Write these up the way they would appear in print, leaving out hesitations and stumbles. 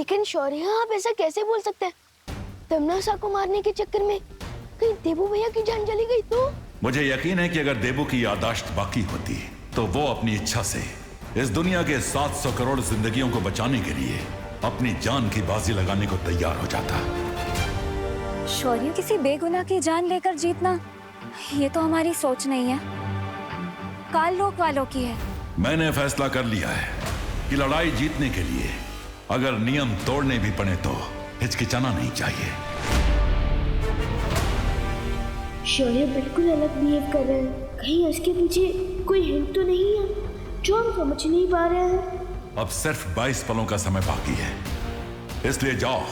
लेकिन शौर्य, आप ऐसा कैसे बोल सकते हैं? तमन्ना को मारने के चक्कर में कहीं देबू भैया की जान चली गई तो? मुझे यकीन है कि अगर देबू की याददाश्त बाकी होती तो वो अपनी इच्छा से इस दुनिया के 700 करोड़ जिंदगियों को बचाने के लिए अपनी जान की बाजी लगाने को तैयार हो जाता। शौर्य, किसी बेगुनाह की जान लेकर जीतना, ये तो हमारी सोच नहीं है, काल लोक वालों की है। मैंने फैसला कर लिया है कि लड़ाई जीतने के लिए अगर नियम तोड़ने भी पड़े तो हिचकिचाना नहीं चाहिए। शौर्य बिल्कुल अलग बिहेव कर रहे हैं। कहीं इसके पीछे कोई हिंट तो नहीं है जो हम समझ नहीं पा रहे हैं? अब सिर्फ 22 पलों का समय बाकी है, इसलिए जाओ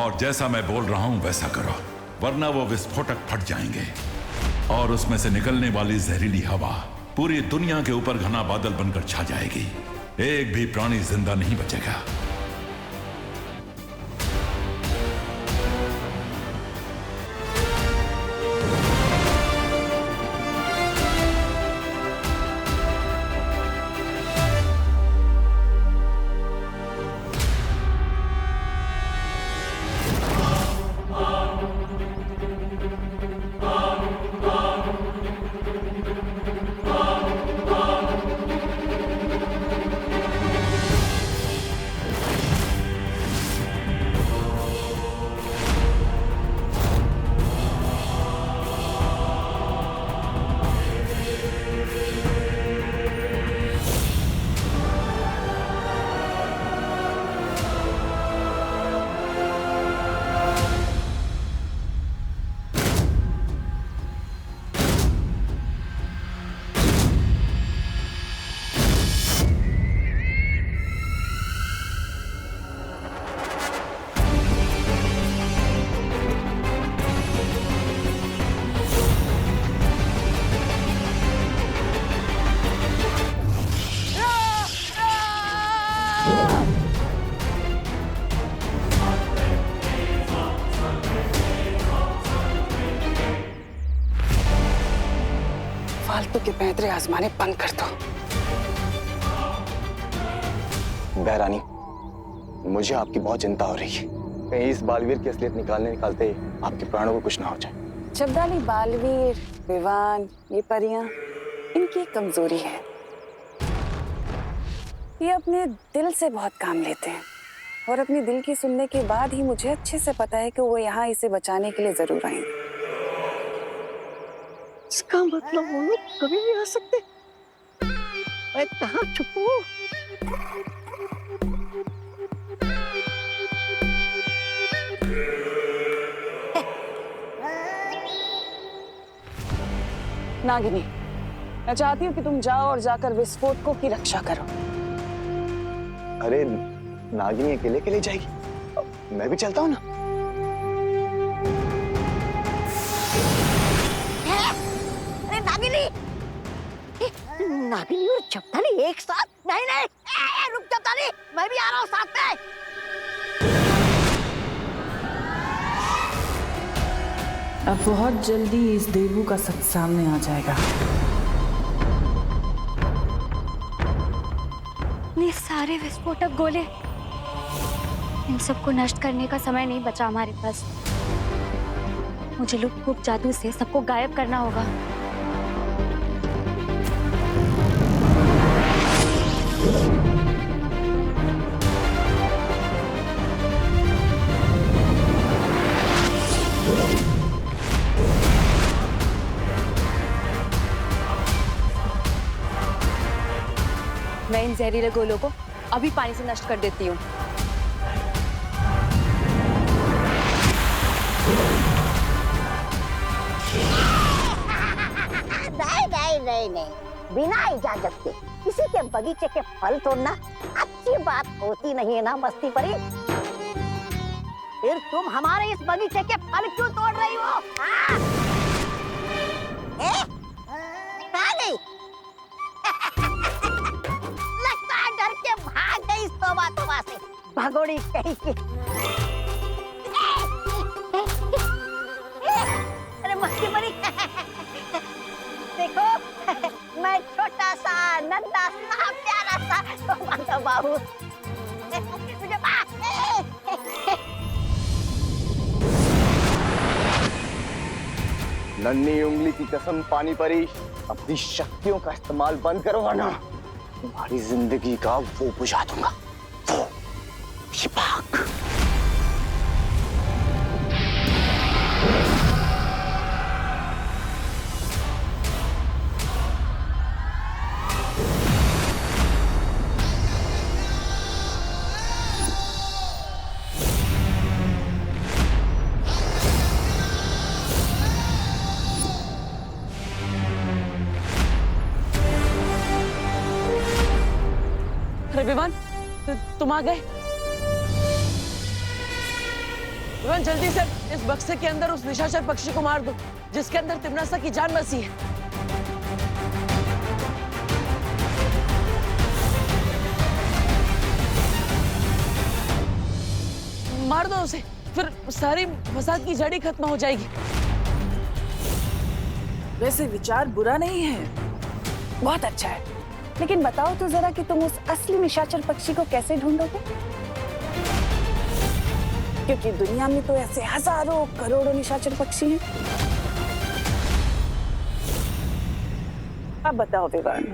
और जैसा मैं बोल रहा हूं वैसा करो, वरना वो विस्फोटक फट जाएंगे और उसमें से निकलने वाली जहरीली हवा पूरी दुनिया के ऊपर घना बादल बनकर छा जाएगी। एक भी प्राणी जिंदा नहीं बचेगा। फालतू के पैंतरे आजमाने बंद कर दो। बहरानी, मुझे आपकी बहुत चिंता हो रही है। कहीं इस बालवीर की असलियत निकालते ही आपके प्राणों को कुछ ना हो जाए। शब्दाली, बालवीर, विवान, ये परियां, इनकी एक कमजोरी है, ये अपने दिल से बहुत काम लेते हैं और अपने दिल की सुनने के बाद ही मुझे अच्छे से पता है कि वो यहाँ इसे बचाने के लिए जरूर आएंगे। इसका मतलब वो लोग कभी भी आ सकते। मैं कहाँ छुपूं? नागिनी, मैं चाहती हूँ कि तुम जाओ और जाकर विस्फोटकों की रक्षा करो। अरे नागिनी अकेले के लिए जाएगी, मैं भी चलता हूँ ना। नागिनी और चपताली एक साथ? नहीं नहीं, रुक चपताली, मैं भी आ रहा हूँ साथ में। अब बहुत जल्दी इस देवू का सच सामने आ जाएगा। ये सारे विस्फोटक गोले, इन सबको नष्ट करने का समय नहीं बचा हमारे पास। मुझे लुक जादू से सबको गायब करना होगा। मैं इन जहरीले गोलों को अभी पानी से नष्ट कर देती हूँ। नहीं, बिना इजाजत के किसी के बगीचे के फल तोड़ना अच्छी बात होती नहीं है ना मस्ती परी। फिर तुम हमारे इस बगीचे के फल क्यों तोड़ रही हो? गई? लगता है डर के भाग गई इस तोबा से, भगोड़ी कहीं की। अरे मस्ती परी। देखो मैं छोटा सा नन्हा सा प्यारा सा बाबू, मुझे नन्ही उंगली की कसम पानी परी, अपनी शक्तियों का इस्तेमाल बंद करो वरना तुम्हारी जिंदगी का वो बुझा दूंगा, वो शिपाक। अरे विमान, तुम आ गए। विमान जल्दी से इस बक्से के अंदर उस निशाचर पक्षी को मार दो जिसके अंदर तिमनासा की जान बसी है। मार दो उसे, फिर सारी फसाद की जड़ी खत्म हो जाएगी। वैसे विचार बुरा नहीं है, बहुत अच्छा है, लेकिन बताओ तो जरा कि तुम उस असली निशाचर पक्षी को कैसे ढूंढोगे? क्योंकि दुनिया में तो ऐसे हजारों करोड़ों निशाचर पक्षी हैं। अब बताओ विवान,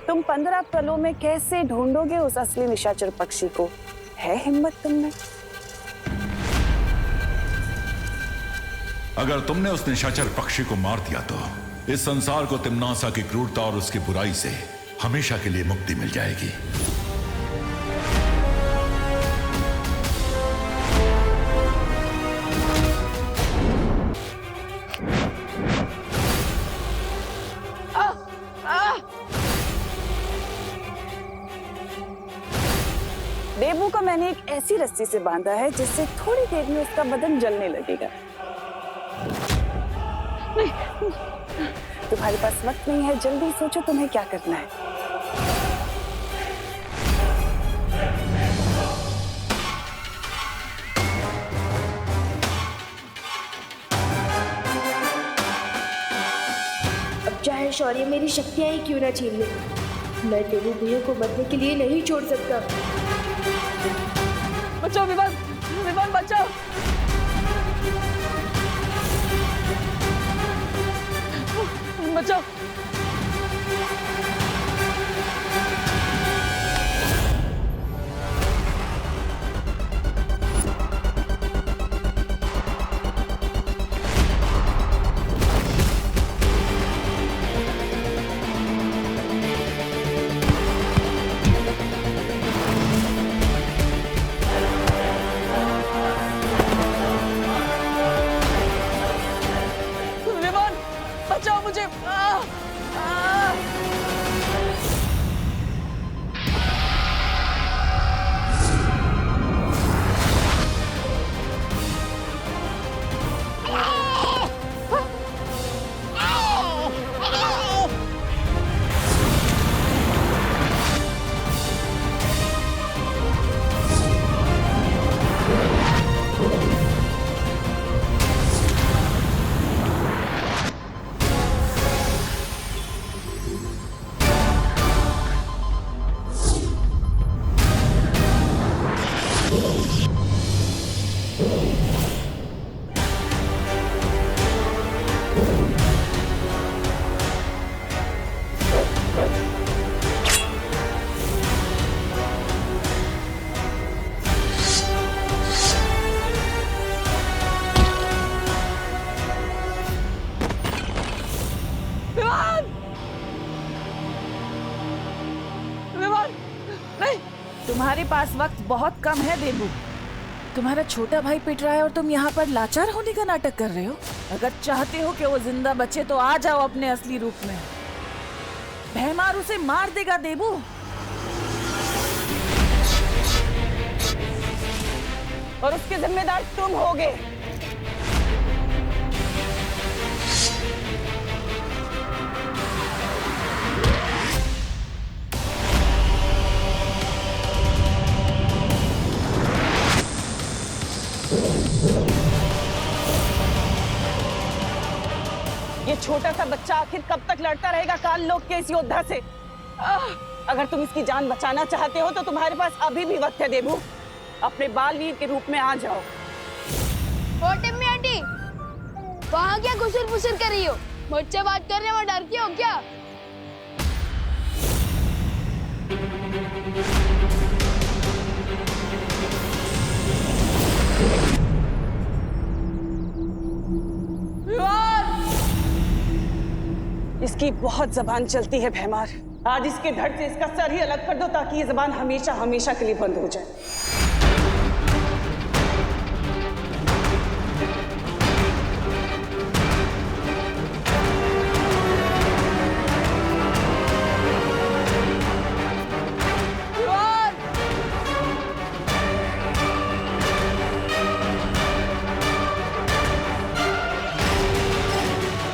तुम 15 पलों में कैसे ढूंढोगे उस असली निशाचर पक्षी को? है हिम्मत तुम में? अगर तुमने उस निशाचर पक्षी को मार दिया तो इस संसार को तिमनासा की क्रूरता और उसकी बुराई से हमेशा के लिए मुक्ति मिल जाएगी। देबू को मैंने एक ऐसी रस्सी से बांधा है जिससे थोड़ी देर में उसका बदन जलने लगेगा। तुम्हारे पास वक्त नहीं है, जल्दी सोचो तुम्हें क्या करना है। अब चाहे शौर्य मेरी शक्तियां ही क्यों ना छीन ले, मैं देवू भैया को मरने के लिए नहीं छोड़ सकता। बचाओ विमान, विमान बचाओ। बचाओ। विमान बचाओ मुझे। तुम्हारे पास वक्त बहुत कम है देबू। तुम्हारा छोटा भाई पिट रहा है और तुम यहाँ पर लाचार होने का नाटक कर रहे हो। अगर चाहते हो कि वो जिंदा बचे तो आ जाओ अपने असली रूप में। भैमार उसे मार देगा देबू। और उसके जिम्मेदार तुम होगे। ये छोटा सा बच्चा आखिर कब तक लड़ता रहेगा काल लोक के इस योद्धा से? अगर तुम इसकी जान बचाना चाहते हो तो तुम्हारे पास अभी भी वक्त है देबू। अपने बालवीर के रूप में आ जाओ। टिम्मी आंटी, वहाँ क्या घुसर फुसर कर रही हो? मुझसे बात करने में डरती हो क्या? इसकी बहुत जबान चलती है भैमार। आज इसके धड़ से इसका सर ही अलग कर दो ताकि ये जबान हमेशा हमेशा के लिए बंद हो जाए।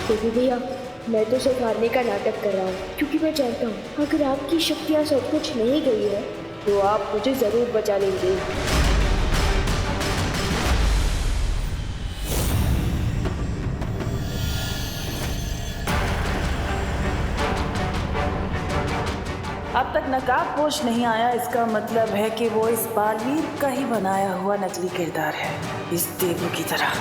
देवी भैया, मैं तो सिर्फ हारने का नाटक कर रहा हूँ, क्योंकि मैं जानता हूँ अगर आपकी शक्तियाँ सब कुछ नहीं गई है तो आप मुझे जरूर बचा लेंगे। अब तक नकाबपोश नहीं आया, इसका मतलब है कि वो इस बालवीर का ही बनाया हुआ नकली किरदार है, इस देवू की तरह।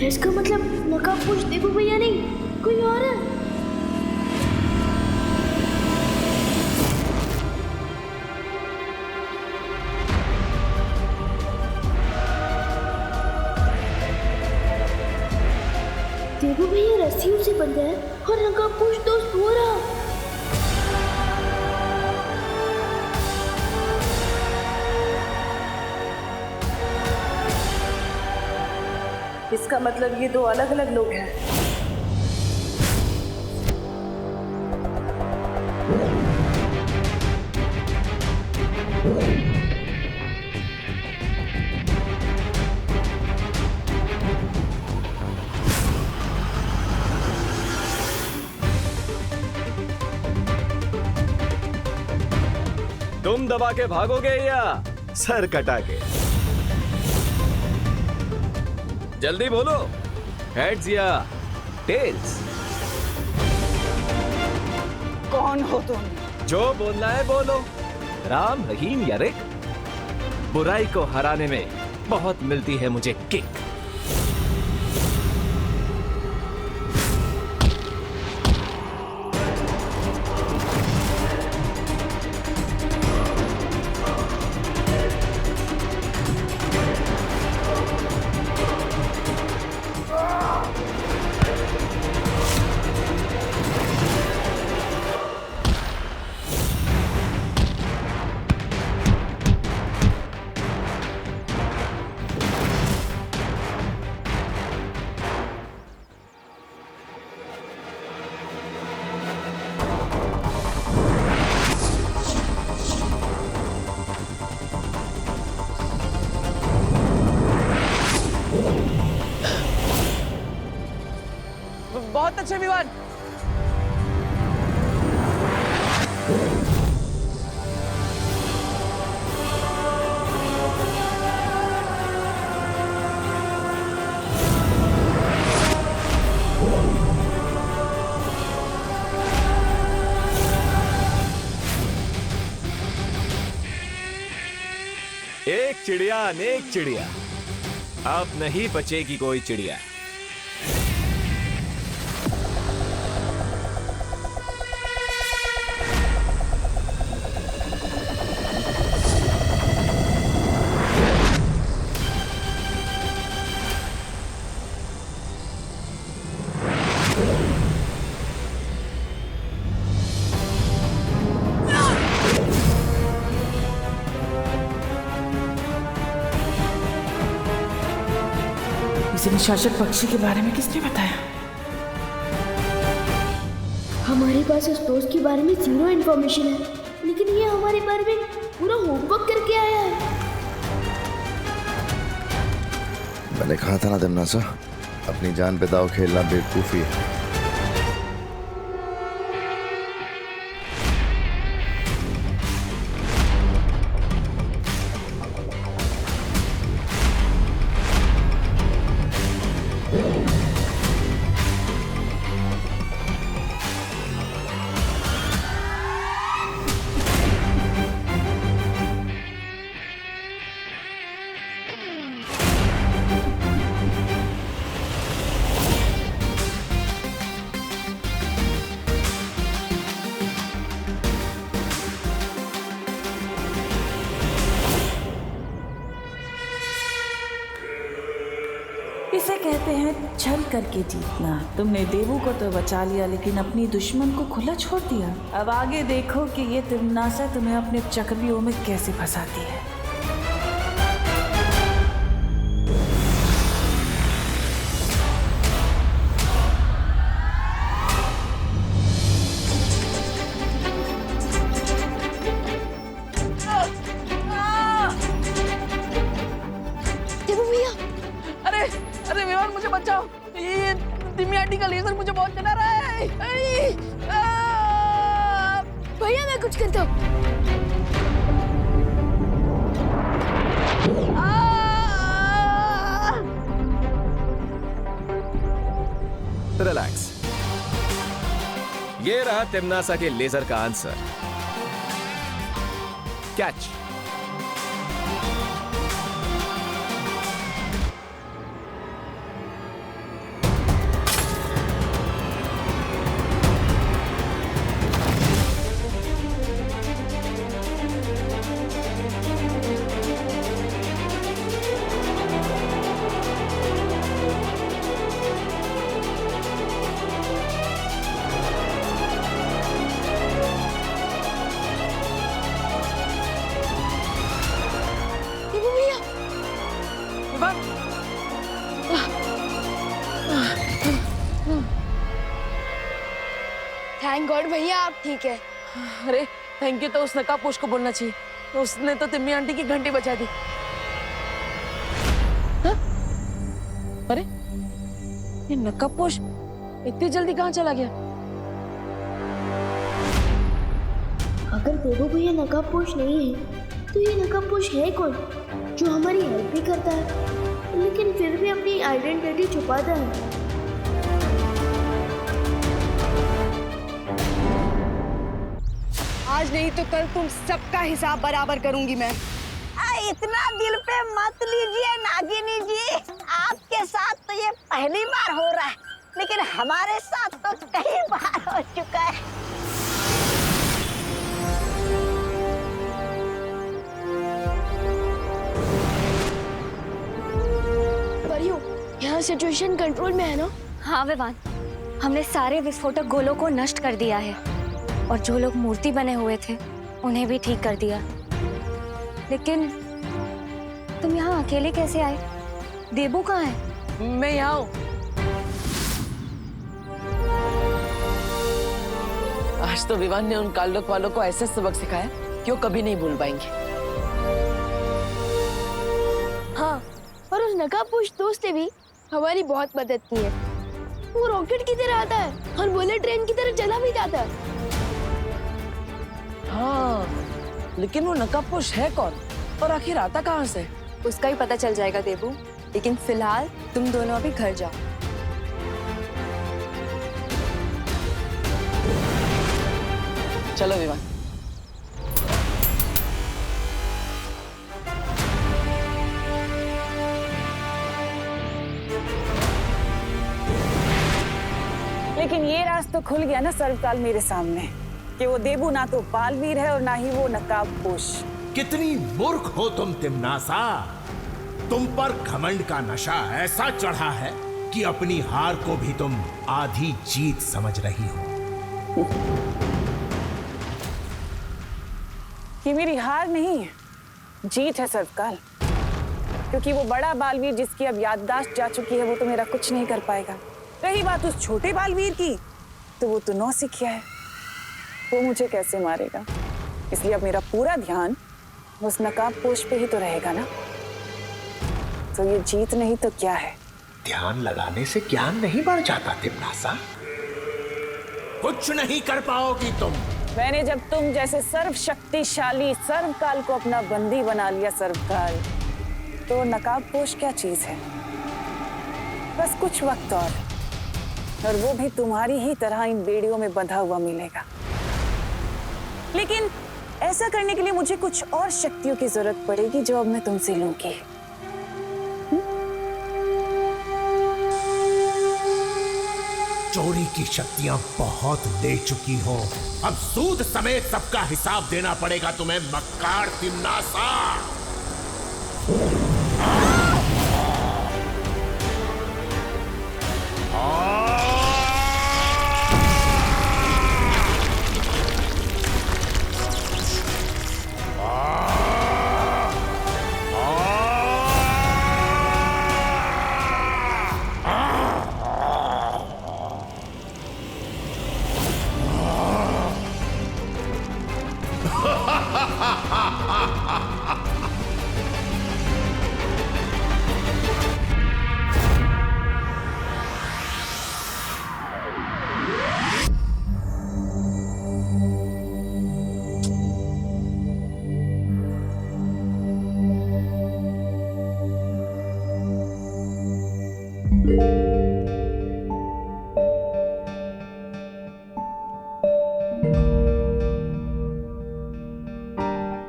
इसका मतलब नकाबपोश देवू भैया नहीं, कोई और है। देवू भैया रस्सियों से बंधे हैं और नकाबपोश दोस्त हो रहा। इसका मतलब ये दो अलग अलग लोग हैं। तुम दबा के भागोगे या सर कटा के? जल्दी बोलो, हेड्स या टेल्स? कौन हो तुम? जो बोलना है बोलो। राम, रहीम या रिक? बुराई को हराने में बहुत मिलती है मुझे किक। बहुत अच्छे विवान। एक चिड़िया अनेक चिड़िया, अब नहीं बचेगी कोई चिड़िया। इसे निशाचर पक्षी के बारे में किसने बताया? हमारे पास उस दोस्त के बारे में जीरो इन्फॉर्मेशन है, लेकिन ये हमारे बारे में पूरा होमवर्क करके आया है। मैंने कहा था ना तिम्नासा, अपनी जान पे दांव खेलना बेवकूफी है। इसे कहते हैं छल करके जीतना। तुमने देवू को तो बचा लिया, लेकिन अपनी दुश्मन को खुला छोड़ दिया। अब आगे देखो कि ये तिम्नासा तुम्हें अपने चक्रव्यूह में कैसे फंसाती है। अरे विवान, मुझे बचाओ, ये तिम्मी आंटी का लेजर मुझे बहुत डरा रहा है। भैया मैं कुछ करता हूँ। रिलैक्स, ये रहा तिम्नासा के लेजर का आंसर। कैच। थैंक गॉड भैया आप ठीक है। अरे थैंक यू तो उस नकाबपोश को बोलना चाहिए, उसने तो तिम्मी आंटी की घंटी बचा दी। हाँ? अरे ये नकाबपोश इतनी जल्दी कहाँ चला गया? अगर देवू भैया नकाबपोश नहीं है तो ये नकाबपोश है कौन जो हमारी हेल्प भी करता है लेकिन फिर भी अपनी आइडेंटिटी छुपाता है? आज नहीं तो कल तुम सबका हिसाब बराबर करूंगी मैं। इतना दिल पे मत लीजिए नागिनी जी, आपके साथ तो ये पहली बार हो रहा है, लेकिन हमारे साथ तो कई बार हो चुका है। परियो, यहाँ सिचुएशन कंट्रोल में है ना? हाँ विवान, हमने सारे विस्फोटक गोलों को नष्ट कर दिया है और जो लोग मूर्ति बने हुए थे उन्हें भी ठीक कर दिया। लेकिन तुम यहाँ अकेले कैसे आए? देबू कहाँ है? मैं यहाँ हूँ। आज तो विवान ने उन काल्लोक वालों को ऐसे सबक सिखाया कि वो कभी नहीं भूल पाएंगे। हाँ, और उस नकाबपोश दोस्त ने भी हमारी बहुत मदद की है। वो रॉकेट की तरह आता है और बुलेट ट्रेन की तरह चला भी जाता है। हाँ, लेकिन वो नकाबपोश है कौन और आखिर आता कहाँ से? उसका ही पता चल जाएगा देबू, लेकिन फिलहाल तुम दोनों अभी घर जाओ। चलो विवान। लेकिन ये राज तो खुल गया ना सर्वकाल मेरे सामने कि वो देबू ना तो बालवीर है और ना ही वो नकाबपोश। कितनी मूर्ख हो तुम तिम्नासा, तुम पर घमंड का नशा ऐसा चढ़ा है कि अपनी हार को भी तुम आधी जीत समझ रही हो। ये मेरी हार नहीं है, जीत है सर्वकाल, क्योंकि वो बड़ा बालवीर जिसकी अब याददाश्त जा चुकी है वो तो मेरा कुछ नहीं कर पाएगा। रही बात उस छोटे बालवीर की, तो वो तो नौसिखिया है, वो मुझे कैसे मारेगा। इसलिए अब मेरा पूरा ध्यान उस नकाबपोश पे ही तो रहेगा ना। तो ये जीत नहीं तो क्या है? ध्यान लगाने से ज्ञान नहीं बढ़ जाता तिमनासा। कुछ नहीं कर पाओगी तुम। मैंने जब तुम जैसे सर्वशक्तिशाली सर्वकाल को अपना बंदी बना लिया सर्वकाल, तो नकाबपोश क्या चीज है? बस कुछ वक्त और वो भी तुम्हारी ही तरह इन बेड़ियों में बंधा हुआ मिलेगा। लेकिन ऐसा करने के लिए मुझे कुछ और शक्तियों की जरूरत पड़ेगी जो अब मैं तुमसे लूंगी। चोरी की शक्तियां बहुत ले चुकी हो, अब सूद समेत सबका हिसाब देना पड़ेगा तुम्हें मक्कार तिमनासा।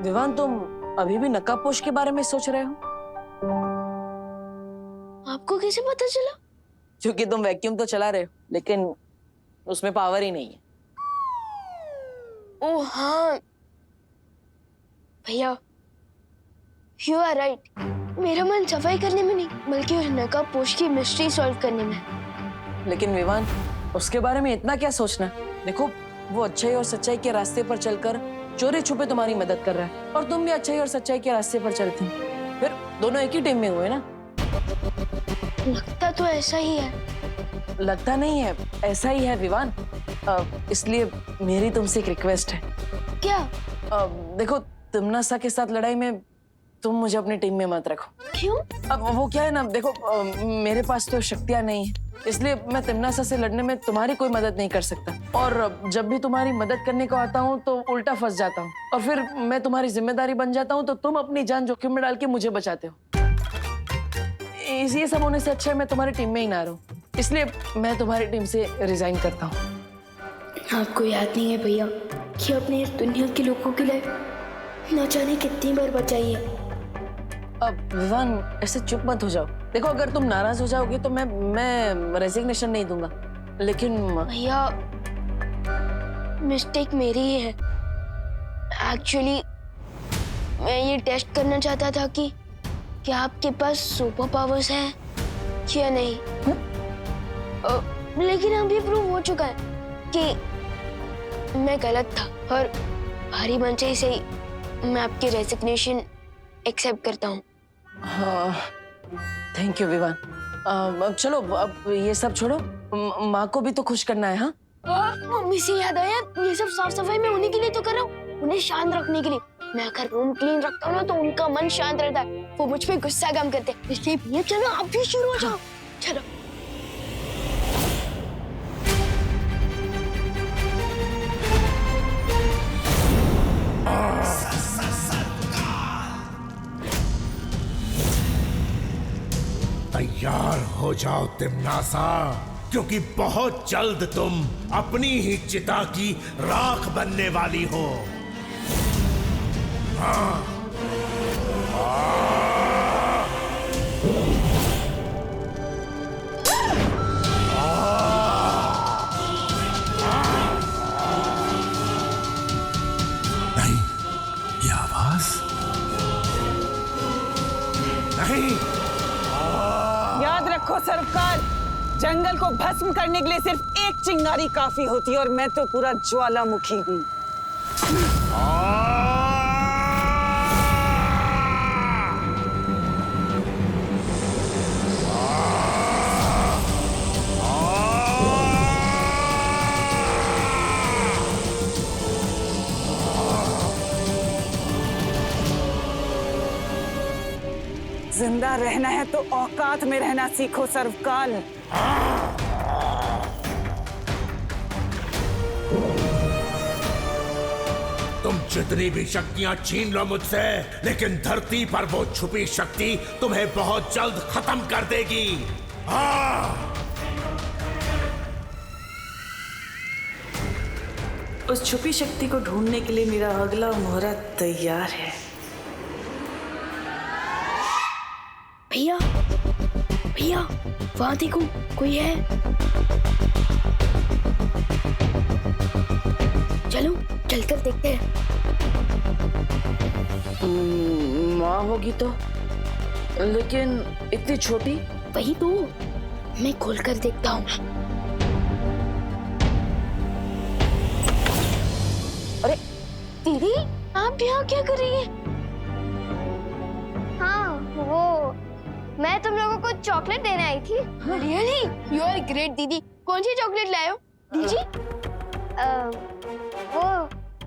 विवान, तुम अभी भी नकाबपोश के बारे में सोच रहे हो? आपको कैसे पता चला? क्योंकि तुम वैक्यूम तो चला रहे हो, लेकिन उसमें पावर ही नहीं है। ओह हाँ भैया, यू आर राइट। मेरा मन सफाई करने में नहीं, बल्कि उस नकाबपोश की मिस्ट्री सॉल्व करने में। लेकिन विवान, उसके बारे में इतना क्या सोचना? देखो, वो अच्छाई और सच्चाई के रास्ते पर चलकर चोरी छुपे तुम्हारी मदद कर रहा है, और तुम भी अच्छाई और सच्चाई के रास्ते पर चलते हो। फिर दोनों एक ही टीम में हुए ना? लगता तो ऐसा ही है। लगता नहीं है, ऐसा ही है विवान। इसलिए मेरी तुमसे एक रिक्वेस्ट है। क्या? देखो, तिमनासा के साथ लड़ाई में तुम मुझे अपनी टीम में मत रखो। क्यों? अब वो क्या है ना, देखो, मेरे पास तो शक्तियां नहीं है, इसलिए मैं तिमनासा से लड़ने में तुम्हारी कोई मदद नहीं कर सकता। और जब भी तुम्हारी मदद करने को आता हूँ तो उल्टा फंस जाता हूँ, और फिर मैं तुम्हारी जिम्मेदारी बन जाता हूँ, तो तुम अपनी जान जोखिम में डाल के मुझे बचाते हो। ये सब होने से अच्छा है मैं तुम्हारी टीम में ही ना रहूं, इसलिए मैं तुम्हारी टीम से रिजाइन करता हूँ। आपको याद नहीं है भैया कि आपने इस दुनिया के लोगों के लिए न जाने कितनी बार बचाई है। अब विवान, ऐसे चुप मत हो जाओ। देखो, अगर तुम नाराज हो जाओगे तो मैं रेजिग्नेशन नहीं दूंगा, लेकिन भैया मिस्टेक मेरी ही है। एक्चुअली मैं ये टेस्ट करना चाहता था कि क्या आपके पास सुपर पावर्स हैं या नहीं। लेकिन अब ये प्रूव हो चुका है कि मैं गलत था, और भारी मंचे से ही मैं आपकी रेजिग्नेशन एक्सेप्ट करता हूँ। हाँ, थैंक यू विवान। अब चलो, अब ये सब छोड़ो, माँ को भी तो खुश करना है। हाँ, मम्मी से याद आया, ये सब साफ सफाई में उन्हीं के लिए तो कर रहा हूँ, उन्हें शांत रखने के लिए। मैं अगर रूम क्लीन रखता हूँ ना तो उनका मन शांत रहता है, वो मुझ पे गुस्सा कम करते हैं। इसलिए भैया चलो आप भी शुरू हो जाओ। चलो। तैयार हो जाओ तिमनासा, क्योंकि बहुत जल्द तुम अपनी ही चिता की राख बनने वाली हो। हाँ। नहीं, ये आवाज नहीं। याद रखो सर्वकाल, जंगल को भस्म करने के लिए सिर्फ एक चिंगारी काफी होती है, और मैं तो पूरा ज्वालामुखी हूँ। जिंदा रहना है तो औकात में रहना सीखो सर्वकाल। तुम जितनी भी शक्तियां छीन लो मुझसे, लेकिन धरती पर वो छुपी शक्ति तुम्हें बहुत जल्द खत्म कर देगी। हाँ। उस छुपी शक्ति को ढूंढने के लिए मेरा अगला मुहूर्त तैयार है। भैया भैया वहां देखो, कोई है। चलो चलकर देखते हैं। माँ होगी तो, लेकिन इतनी छोटी। वही तो, मैं खोलकर देखता हूँ। अरे दीदी, आप यहाँ क्या कर रही हैं? हाँ, वो मैं तुम लोगों को चॉकलेट देने आई थी। रियली? यू आर ग्रेट दीदी। कौन सी चॉकलेट लाए हो दीदी? वो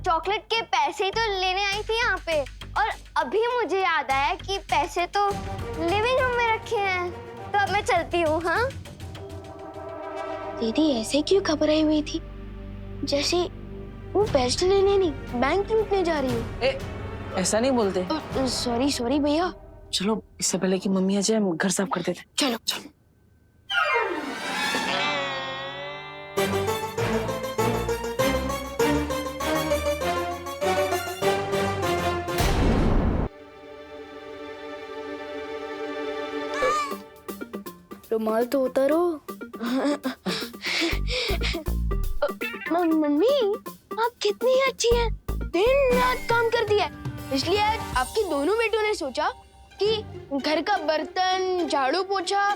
चॉकलेट के पैसे ही तो लेने आई थी यहाँ पे, और अभी मुझे याद आया कि पैसे तो लिविंग रूम में रखे हैं, तो अब मैं चलती हूँ। हाँ दीदी ऐसे क्यों घबराई हुई थी, जैसे वो पैसे लेने नहीं बैंक लूटने जा रही हो। ऐसा नहीं बोलते। सॉरी सॉरी भैया। चलो, इससे पहले कि मम्मी आ जाए हम घर साफ कर देते। चलो चलो। रुमाल तो उतारो। मम्मी आप कितनी अच्छी हैं, दिन रात काम करती है, इसलिए आज आपके दोनों बेटों ने सोचा कि घर का बर्तन, झाड़ू पोछा,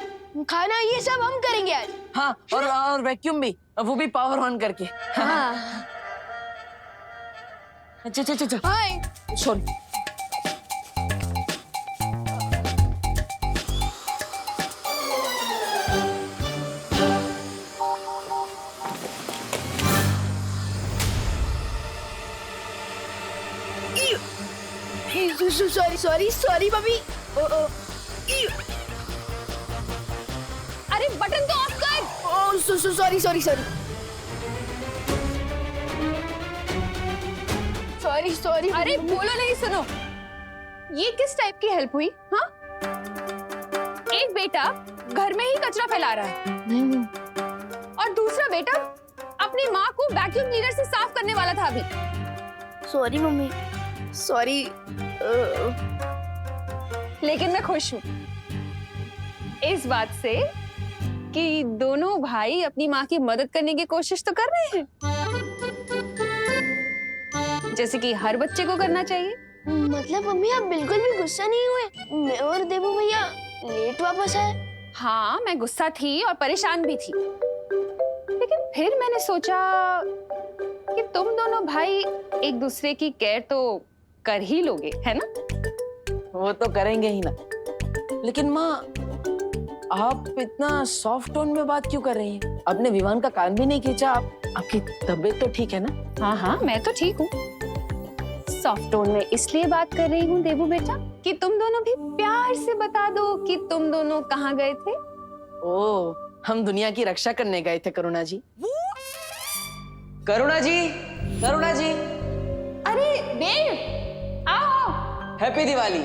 खाना ये सब हम करेंगे आज। हाँ, और वैक्यूम भी, वो भी पावर ऑन करके। हाँ। अच्छा। हाय। सॉरी। Sorry mummy. अरे बटन तो ऑफ कर। सॉरी। अरे बोलो नहीं, सुनो, ये किस टाइप की हेल्प हुई? हाँ, एक बेटा घर में ही कचरा फैला रहा है और दूसरा बेटा अपनी माँ को वैक्यूम क्लीनर से साफ करने वाला था अभी। Sorry mummy, sorry. लेकिन मैं खुश हूँ इस बात से कि दोनों भाई अपनी माँ की मदद करने की कोशिश तो कर रहे हैं, जैसे कि हर बच्चे को करना चाहिए। मतलब मम्मी आप बिल्कुल भी गुस्सा नहीं हुए? मैं और देवू भैया लेट वापस आए। हाँ, मैं गुस्सा थी और परेशान भी थी, लेकिन फिर मैंने सोचा कि तुम दोनों भाई एक दूसरे की केयर तो कर ही लोगे, है ना? वो तो करेंगे ही ना। लेकिन माँ, आप इतना सॉफ्ट टोन में बात क्यों कर रही हैं? आपने विवान का कान भी नहीं खींचा। आपकी तबीयत तो ठीक है ना? हाँ, मैं तो ठीक हूँ। सॉफ्ट टोन में इसलिए बात कर रही हूँ देवू बेटा कि तुम दोनों भी प्यार से बता दो कि तुम दोनों कहाँ गए थे। ओ, हम दुनिया की रक्षा करने गए थे करुणा जी। करुणा जी, करुणा जी। अरे देव, आओ। हैप्पी दिवाली।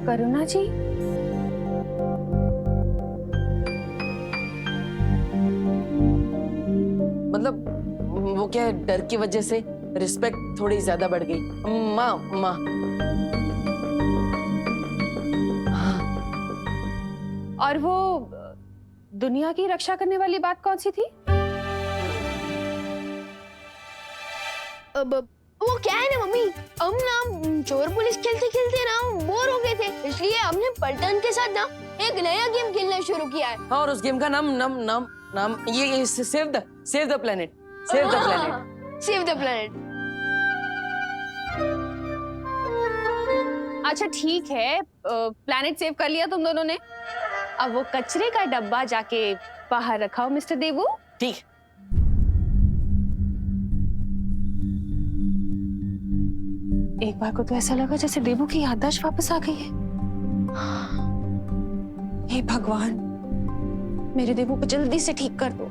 करुणा जी, मतलब वो क्या, डर की वजह से रिस्पेक्ट थोड़ी ज्यादा बढ़ गई। माँ। और वो दुनिया की रक्षा करने वाली बात कौन सी थी? अब वो क्या है ना मम्मी, हम ना चोर पुलिस खेलते खेलते ना बोर हो गए थे, इसलिए हमने पलटन के साथ ना एक नया गेम खेलना शुरू किया है। और उस गेम का नाम ये save the planet. Save the planet. अच्छा ठीक है, प्लेनेट सेव कर लिया तुम दोनों ने। अब वो कचरे का डब्बा जाके बाहर रखाओ मिस्टर देवू। ठीक। एक बार को तो ऐसा लगा जैसे देवू की याददाश्त वापस आ गई है। हे भगवान, मेरे देवू को जल्दी से ठीक कर दो।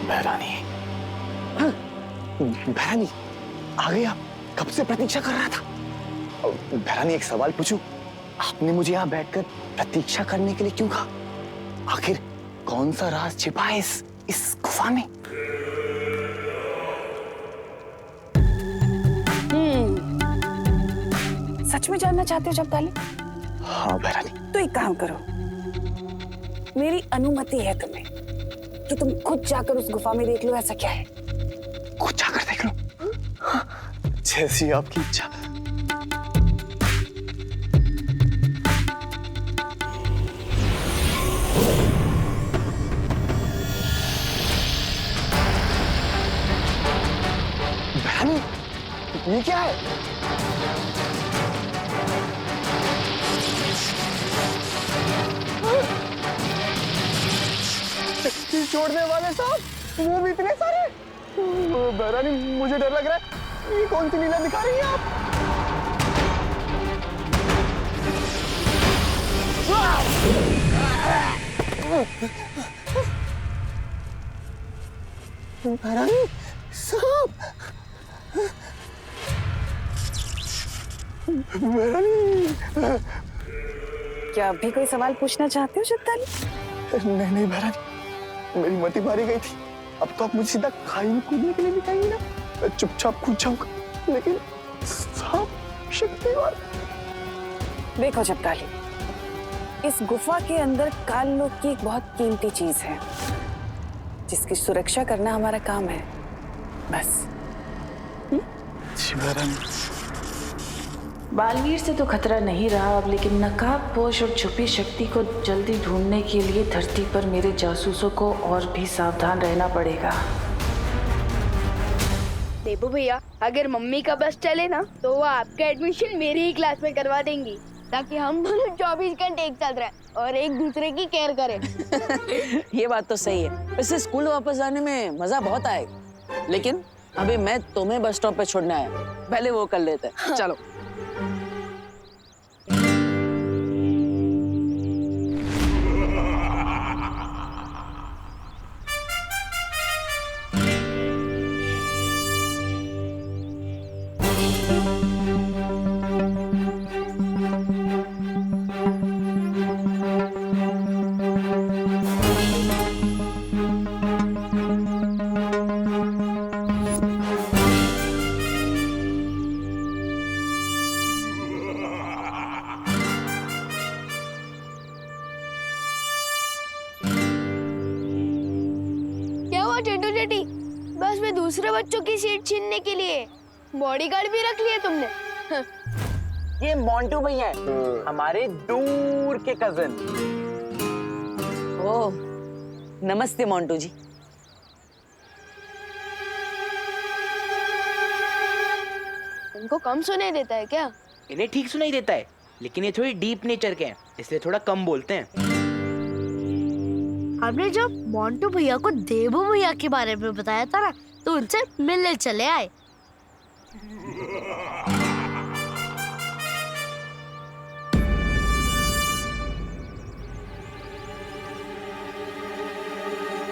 बहरानी, बहरानी आ गई आप? कब से प्रतीक्षा कर रहा था। बहरानी एक सवाल पूछूं, आपने मुझे यहाँ बैठकर प्रतीक्षा करने के लिए क्यों कहा? आखिर कौन सा राज छिपा है इस गुफा में? सच में जानना चाहते हो जब्दाली? हाँ बहरानी। तो एक काम करो, मेरी अनुमति है तुम्हें कि तुम खुद जाकर उस गुफा में देख लो ऐसा क्या है। खुद जाकर देख लो? जैसी आपकी इच्छा। बहरानी, ये क्या है? छोड़ने वाले साहब, वो भी इतने सारे। बहरानी मुझे डर लग रहा है, ये कौन सी लीला दिखा रही है आप? बहरानी साहब, बहरानी। क्या अभी कोई सवाल पूछना चाहते हो जब्दाली? नहीं बहरानी, मेरी मति मारी गई थी। अब तो आप मुझे सीधा खाई में कूदने के लिए दिखाएंगे ना, मैं चुपचाप कूद जाऊंगा। लेकिन साहब शक्तिवान। देखो जब्दाली, इस गुफा के अंदर काल लोक की एक बहुत कीमती चीज है जिसकी सुरक्षा करना हमारा काम है, बस। बालवीर से तो खतरा नहीं रहा अब, लेकिन नकाबपोश और छुपी शक्ति को जल्दी ढूंढने के लिए धरती पर मेरे जासूसों को और भी सावधान रहना पड़ेगा। देबू भैया, अगर मम्मी का बस चले ना तो वो आपका एडमिशन मेरी ही क्लास में करवा देंगी, ताकि हम दोनों 24 घंटे एक साथ रहे और एक दूसरे की केयर करें। ये बात तो सही है। वैसे स्कूल वापस जाने में मजा बहुत आएगा, लेकिन अभी मैं तुम्हें बस स्टॉप पे छोड़ने आया, पहले वो कर लेते हैं। चलो। बस में दूसरे बच्चों की सीट छीनने के लिए बॉडीगार्ड भी रख लिए तुमने। ये मोंटू भैया है, हमारे दूर के कजन। ओह, नमस्ते मोंटू जी। इनको कम सुनाई देता है क्या? इन्हें ठीक सुनाई देता है, लेकिन ये थोड़ी डीप नेचर के हैं, इसलिए थोड़ा कम बोलते हैं। हमने जब मोंटू भैया को देबू भैया के बारे में बताया था ना, तो उनसे मिलने चले आए।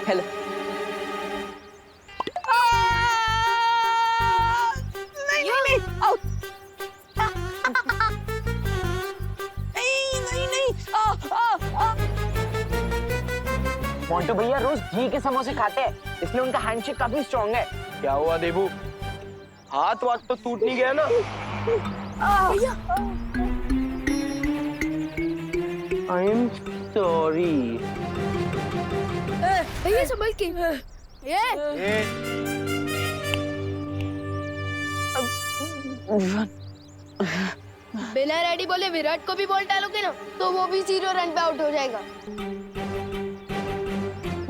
हेलो। मोंटू भैया रोज घी के समोसे खाते हैं, इसलिए उनका हैंडशेक काफी स्ट्रॉन्ग है। क्या हुआ देबू, हाथ वाथ तो टूट नहीं गया ना? भैया, आई एम सॉरी। भैया संभल के। बिना रेडी बोले विराट को भी बॉल डालोगे ना, तो वो भी 0 रन पे आउट हो जाएगा।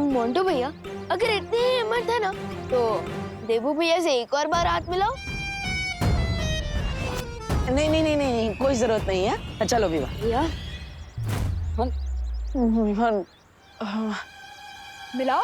मोंटू भैया, अगर इतनी हिम्मत है ना, तो देबू भैया से एक और बार हाथ मिलाओ। नहीं नहीं नहीं नहीं, कोई जरूरत नहीं है। चलो विवाह। मिलाओ।